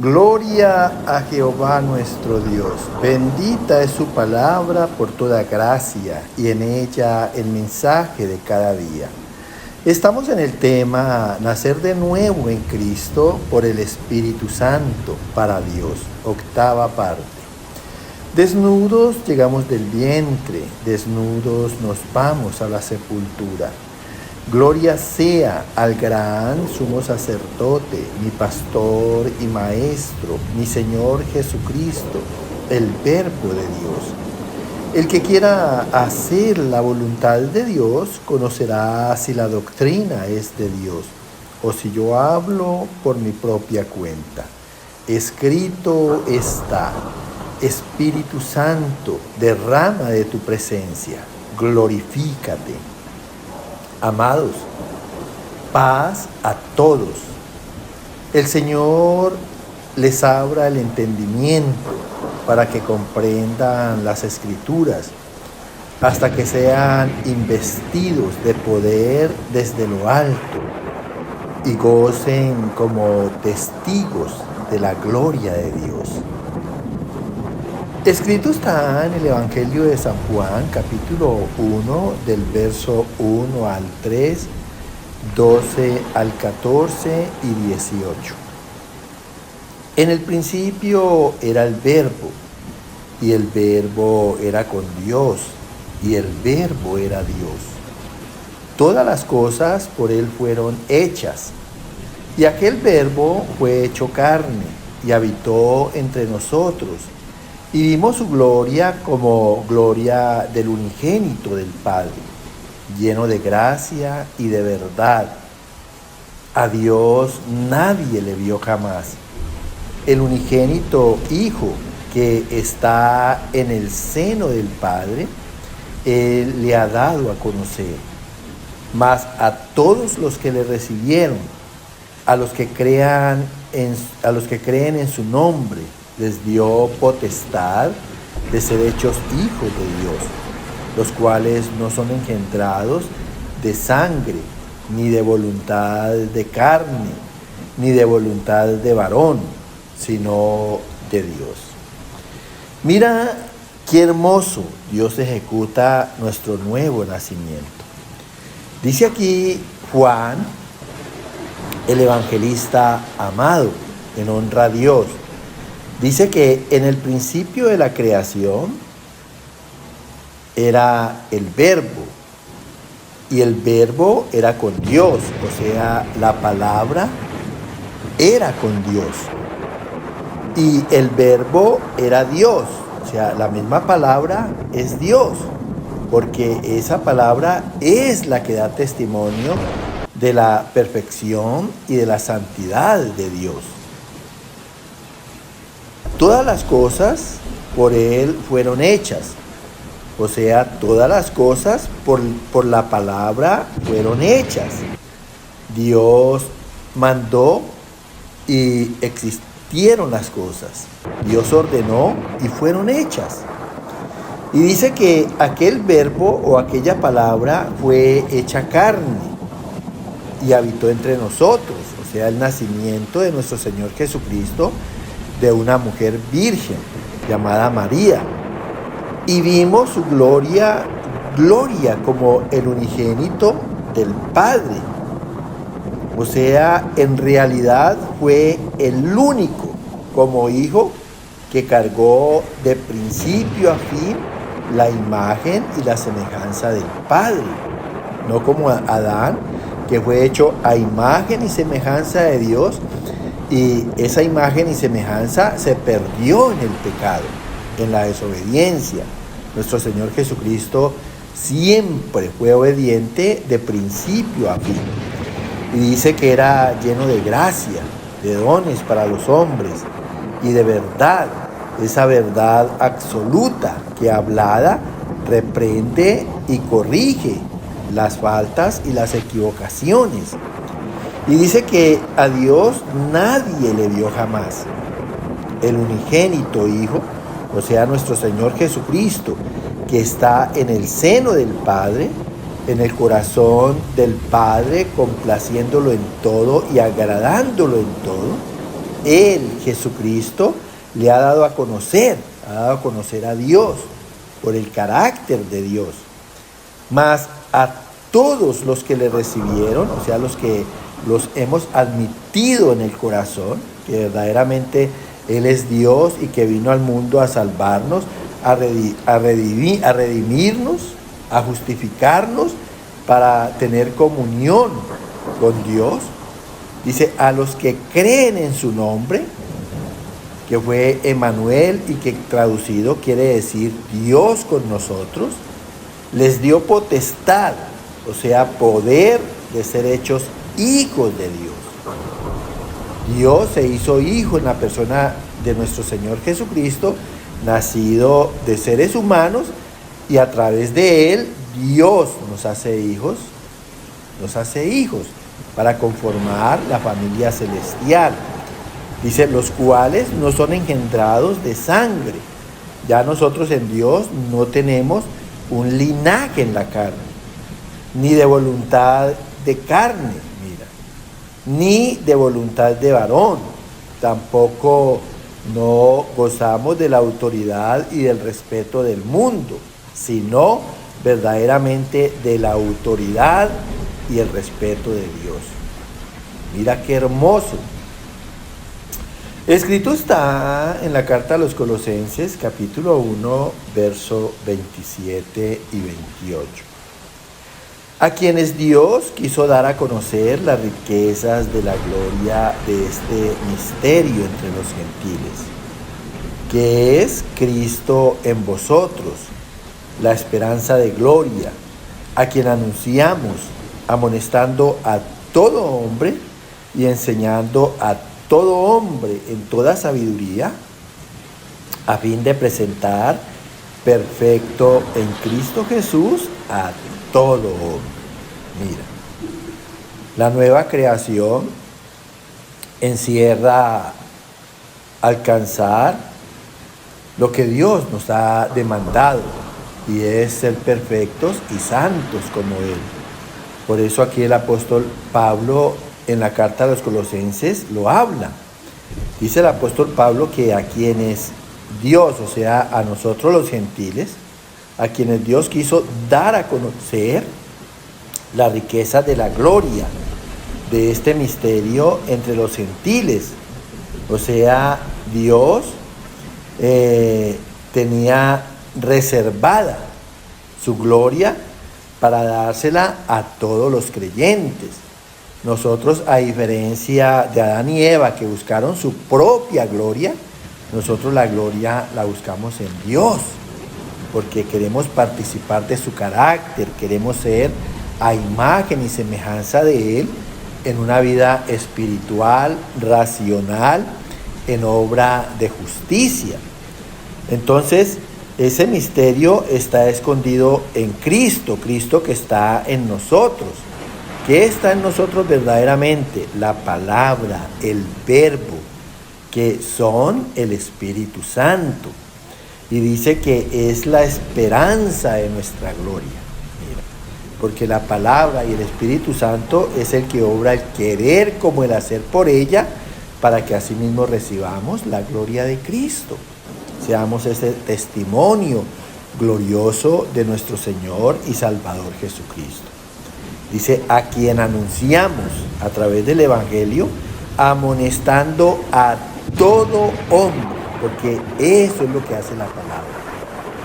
Gloria a Jehová nuestro Dios. Bendita es su palabra por toda gracia y en ella el mensaje de cada día. Estamos en el tema Nacer de nuevo en Cristo por el Espíritu Santo para Dios, octava parte. Desnudos llegamos del vientre, desnudos nos vamos a la sepultura. Gloria sea al gran sumo sacerdote, mi pastor y maestro, mi Señor Jesucristo, el Verbo de Dios. El que quiera hacer la voluntad de Dios conocerá si la doctrina es de Dios o si yo hablo por mi propia cuenta. Escrito está: Espíritu Santo, derrama de tu presencia, glorifícate. Amados, paz a todos. El Señor les abra el entendimiento para que comprendan las Escrituras, hasta que sean investidos de poder desde lo alto y gocen como testigos de la gloria de Dios. Escrito está en el Evangelio de San Juan, capítulo 1, del verso 1 al 3, 12 al 14 y 18. En el principio era el Verbo, y el Verbo era con Dios, y el Verbo era Dios. Todas las cosas por Él fueron hechas, y aquel Verbo fue hecho carne, y habitó entre nosotros, y vimos su gloria como gloria del unigénito del Padre, lleno de gracia y de verdad. A Dios nadie le vio jamás. El unigénito Hijo que está en el seno del Padre, Él le ha dado a conocer. Mas a todos los que le recibieron, a los que creen en su nombre, les dio potestad de ser hechos hijos de Dios, los cuales no son engendrados de sangre, ni de voluntad de carne, ni de voluntad de varón, sino de Dios. Mira qué hermoso Dios ejecuta nuestro nuevo nacimiento. Dice aquí Juan, el evangelista amado, en honra a Dios. Dice que en el principio de la creación era el Verbo, y el Verbo era con Dios, o sea, la palabra era con Dios. Y el Verbo era Dios, o sea, la misma palabra es Dios, porque esa palabra es la que da testimonio de la perfección y de la santidad de Dios. Todas las cosas por Él fueron hechas, o sea, todas las cosas por la palabra fueron hechas. Dios mandó y existieron las cosas. Dios ordenó y fueron hechas. Y dice que aquel verbo o aquella palabra fue hecha carne y habitó entre nosotros, o sea, el nacimiento de nuestro Señor Jesucristo de una mujer virgen llamada María, y vimos su gloria como el unigénito del Padre. O sea, en realidad fue el único como hijo que cargó de principio a fin la imagen y la semejanza del Padre, no como Adán, que fue hecho a imagen y semejanza de Dios, y esa imagen y semejanza se perdió en el pecado, en la desobediencia. Nuestro Señor Jesucristo siempre fue obediente de principio a fin. Y dice que era lleno de gracia, de dones para los hombres y de verdad, esa verdad absoluta que hablada reprende y corrige las faltas y las equivocaciones. Y dice que a Dios nadie le vio jamás. El unigénito Hijo, o sea, nuestro Señor Jesucristo, que está en el seno del Padre, en el corazón del Padre, complaciéndolo en todo y agradándolo en todo, Él, Jesucristo, le ha dado a conocer a Dios por el carácter de Dios. Mas a todos los que le recibieron, o sea, los que los hemos admitido en el corazón, que verdaderamente Él es Dios y que vino al mundo a salvarnos, a redimirnos, a justificarnos para tener comunión con Dios. Dice, a los que creen en su nombre, que fue Emmanuel y que traducido quiere decir Dios con nosotros, les dio potestad, o sea, poder de ser hechos hijos de Dios. Dios se hizo hijo en la persona de nuestro Señor Jesucristo, nacido de seres humanos, y a través de Él Dios nos hace hijos para conformar la familia celestial. Dice, los cuales no son engendrados de sangre. Ya nosotros en Dios no tenemos un linaje en la carne, ni de voluntad de carne, ni de voluntad de varón. Tampoco no gozamos de la autoridad y del respeto del mundo, sino verdaderamente de la autoridad y el respeto de Dios. Mira qué hermoso. Escrito está en la carta a los Colosenses, capítulo 1, verso 27 y 28. A quienes Dios quiso dar a conocer las riquezas de la gloria de este misterio entre los gentiles, que es Cristo en vosotros, la esperanza de gloria, a quien anunciamos, amonestando a todo hombre y enseñando a todo hombre en toda sabiduría, a fin de presentar perfecto en Cristo Jesús a todo hombre. Mira, la nueva creación encierra alcanzar lo que Dios nos ha demandado, y es ser perfectos y santos como Él. Por eso aquí el apóstol Pablo en la carta a los Colosenses lo habla. Dice el apóstol Pablo que a quienes Dios, o sea, a nosotros los gentiles, a quienes Dios quiso dar a conocer la riqueza de la gloria de este misterio entre los gentiles. O sea, Dios tenía reservada su gloria para dársela a todos los creyentes. Nosotros, a diferencia de Adán y Eva, que buscaron su propia gloria, nosotros la gloria la buscamos en Dios, porque queremos participar de su carácter, queremos ser a imagen y semejanza de Él en una vida espiritual, racional, en obra de justicia. Entonces, ese misterio está escondido en Cristo, Cristo que está en nosotros. ¿Qué está en nosotros verdaderamente? La palabra, el verbo, que son el Espíritu Santo. Y dice que es la esperanza de nuestra gloria. Mira, porque la palabra y el Espíritu Santo es el que obra el querer como el hacer por ella, para que así mismo recibamos la gloria de Cristo. Seamos ese testimonio glorioso de nuestro Señor y Salvador Jesucristo. Dice, a quien anunciamos a través del Evangelio, amonestando a todo hombre, porque eso es lo que hace la palabra.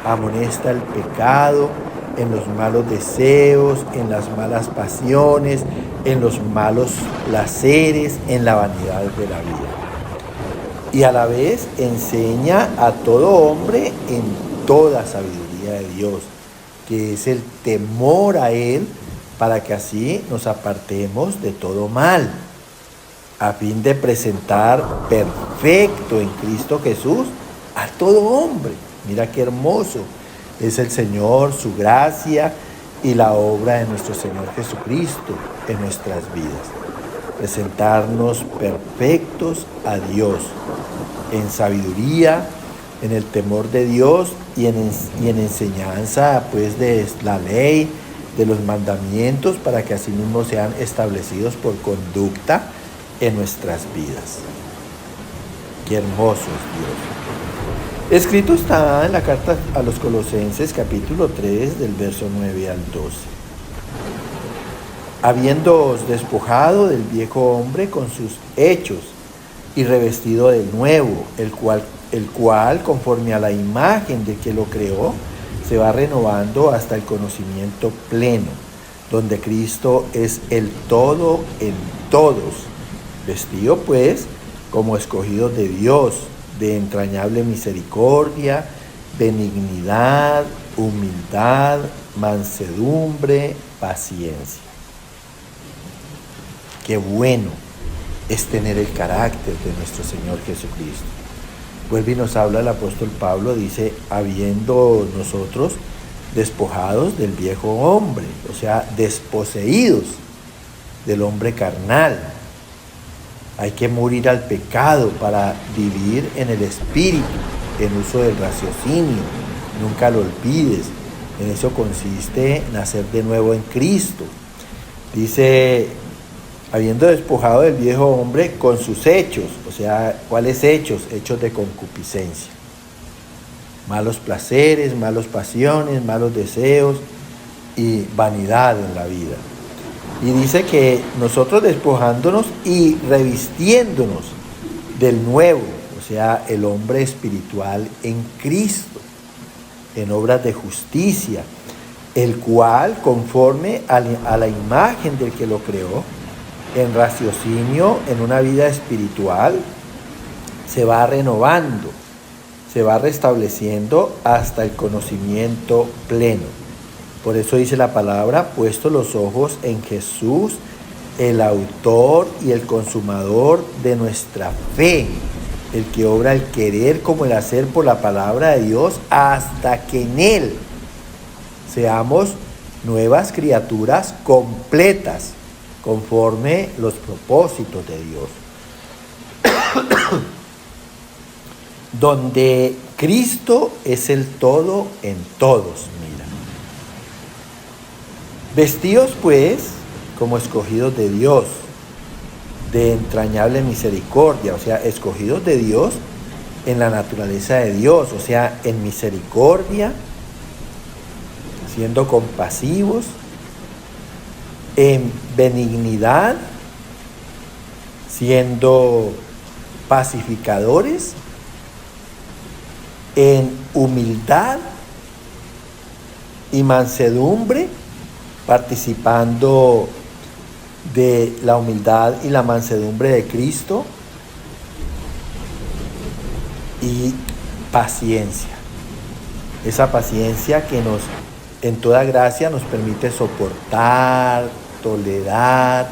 Amonesta el pecado, en los malos deseos, en las malas pasiones, en los malos placeres, en la vanidad de la vida. Y a la vez enseña a todo hombre en toda sabiduría de Dios, que es el temor a Él, para que así nos apartemos de todo mal, a fin de presentar perfecto en Cristo Jesús a todo hombre. Mira qué hermoso es el Señor, su gracia y la obra de nuestro Señor Jesucristo en nuestras vidas. Presentarnos perfectos a Dios en sabiduría, en el temor de Dios y en enseñanza pues de la ley, de los mandamientos, para que así mismo sean establecidos por conducta en nuestras vidas. Qué hermoso es Dios. Escrito está en la carta a los Colosenses, capítulo 3, del verso 9 al 12. Habiéndoos despojado del viejo hombre con sus hechos y revestido del nuevo, el cual, conforme a la imagen del que lo creó, se va renovando hasta el conocimiento pleno, donde Cristo es el todo en todos. Vestido pues como escogidos de Dios, de entrañable misericordia, benignidad, humildad, mansedumbre, paciencia. Qué bueno es tener el carácter de nuestro Señor Jesucristo. Vuelve y nos habla el apóstol Pablo, dice, habiendo nosotros despojados del viejo hombre, o sea, desposeídos del hombre carnal. Hay que morir al pecado para vivir en el espíritu, en uso del raciocinio. Nunca lo olvides. En eso consiste nacer de nuevo en Cristo. Dice, habiendo despojado del viejo hombre con sus hechos, o sea, ¿cuáles hechos? Hechos de concupiscencia. Malos placeres, malas pasiones, malos deseos y vanidad en la vida. Y dice que nosotros despojándonos y revistiéndonos del nuevo, o sea, el hombre espiritual en Cristo, en obras de justicia, el cual, conforme a la imagen del que lo creó, en raciocinio, en una vida espiritual, se va renovando, se va restableciendo hasta el conocimiento pleno. Por eso dice la palabra, puesto los ojos en Jesús, el autor y el consumador de nuestra fe, el que obra el querer como el hacer por la palabra de Dios, hasta que en Él seamos nuevas criaturas completas, conforme los propósitos de Dios. Donde Cristo es el todo en todos, mira. Vestidos pues como escogidos de Dios, de entrañable misericordia, o sea, escogidos de Dios en la naturaleza de Dios, o sea, en misericordia, siendo compasivos, en benignidad, siendo pacificadores, en humildad y mansedumbre, participando de la humildad y la mansedumbre de Cristo, y paciencia. Esa paciencia que en toda gracia nos permite soportar, tolerar,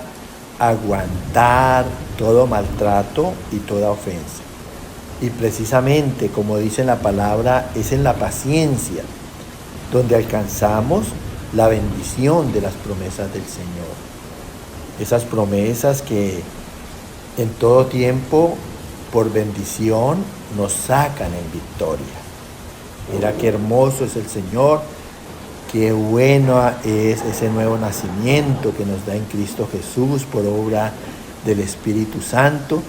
aguantar todo maltrato y toda ofensa. Y precisamente, como dice la palabra, es en la paciencia donde alcanzamos la bendición de las promesas del Señor. Esas promesas que en todo tiempo, por bendición, nos sacan en victoria. Mira qué hermoso es el Señor, qué bueno es ese nuevo nacimiento que nos da en Cristo Jesús por obra del Espíritu Santo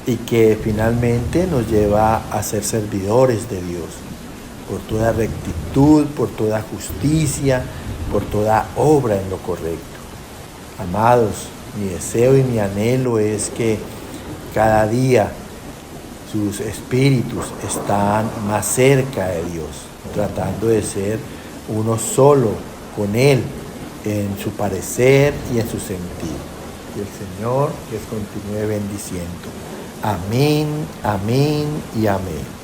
y que finalmente nos lleva a ser servidores de Dios por toda rectitud, por toda justicia, por toda obra en lo correcto. Amados, mi deseo y mi anhelo es que cada día sus espíritus están más cerca de Dios, tratando de ser uno solo con Él en su parecer y en su sentir. Y el Señor les continúe bendiciendo. Amén, amén y amén.